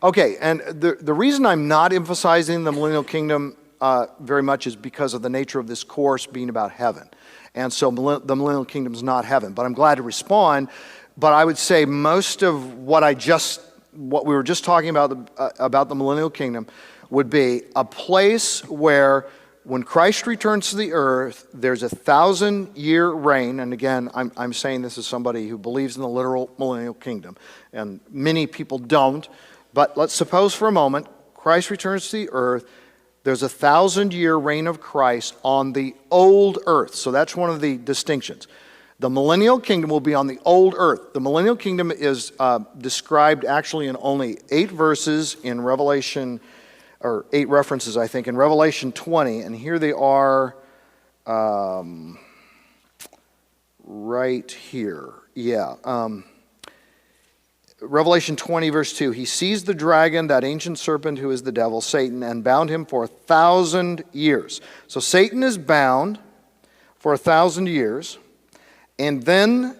Okay, and the reason I'm not emphasizing the Millennial Kingdom very much is because of the nature of this course being about heaven. And so the Millennial Kingdom is not heaven. But I'm glad to respond. But I would say most of what we were just talking about the Millennial Kingdom would be a place where when Christ returns to the earth, there's 1,000-year reign. And again, I'm saying this as somebody who believes in the literal Millennial Kingdom. And many people don't. But let's suppose for a moment, Christ returns to the earth. There's 1,000-year reign of Christ on the old earth. So that's one of the distinctions. The Millennial Kingdom will be on the old earth. The Millennial Kingdom is described actually in only 8 verses in Revelation, or 8 references, I think, in Revelation 20. And here they are right here. Yeah. Revelation 20, verse 2. He seized the dragon, that ancient serpent who is the devil, Satan, and bound him for 1,000 years. So Satan is bound for 1,000 years. And then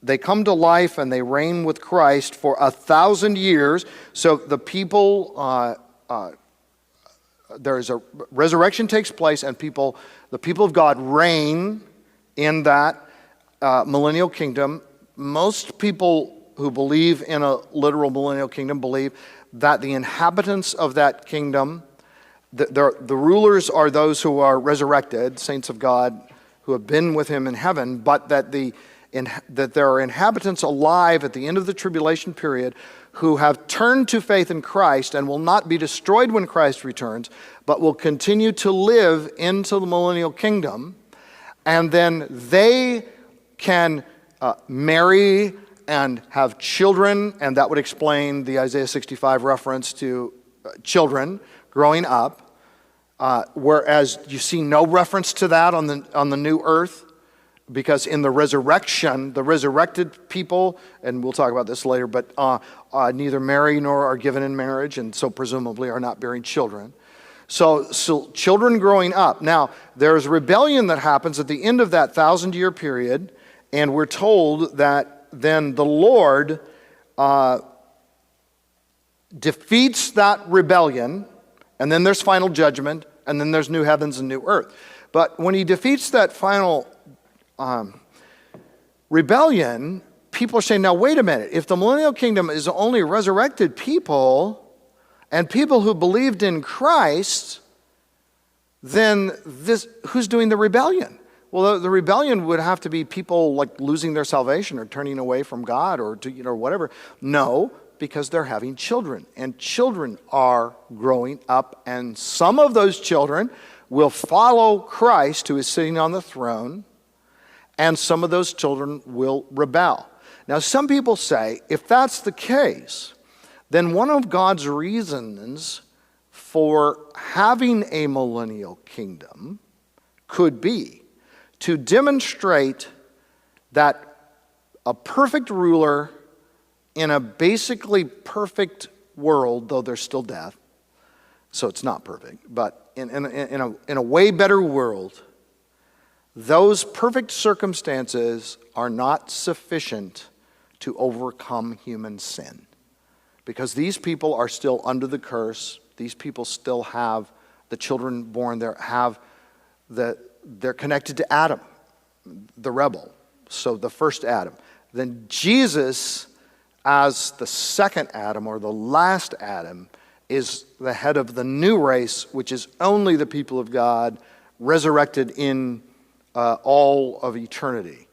they come to life and they reign with Christ for 1,000 years. So the people, there's a resurrection takes place, and the people of God reign in that millennial kingdom. Most people who believe in a literal millennial kingdom believe that the inhabitants of that kingdom, the rulers are those who are resurrected, saints of God, who have been with him in heaven, but that there are inhabitants alive at the end of the tribulation period who have turned to faith in Christ and will not be destroyed when Christ returns, but will continue to live into the millennial kingdom. And then they can marry and have children, and that would explain the Isaiah 65 reference to children growing up. Whereas you see no reference to that on the new earth, because in the resurrection, the resurrected people, and we'll talk about this later, but neither marry nor are given in marriage, and so presumably are not bearing children. So children growing up. Now, there's rebellion that happens at the end of that 1,000-year period, and we're told that then the Lord defeats that rebellion, and then there's final judgment, and then there's new heavens and new earth. But when he defeats that final rebellion, people are saying, now wait a minute, if the millennial kingdom is only resurrected people and people who believed in Christ, then who's doing the rebellion? Well, the rebellion would have to be people like losing their salvation or turning away from God or whatever. No, because they're having children, and children are growing up, and some of those children will follow Christ, who is sitting on the throne, and some of those children will rebel. Now, some people say, if that's the case, then one of God's reasons for having a millennial kingdom could be to demonstrate that a perfect ruler in a basically perfect world, though there's still death, so it's not perfect, but in a way better world, those perfect circumstances are not sufficient to overcome human sin. Because these people are still under the curse. These people still have the children born there, they're connected to Adam, the rebel, so the first Adam. Then Jesus, as the second Adam or the last Adam, is the head of the new race, which is only the people of God resurrected in all of eternity.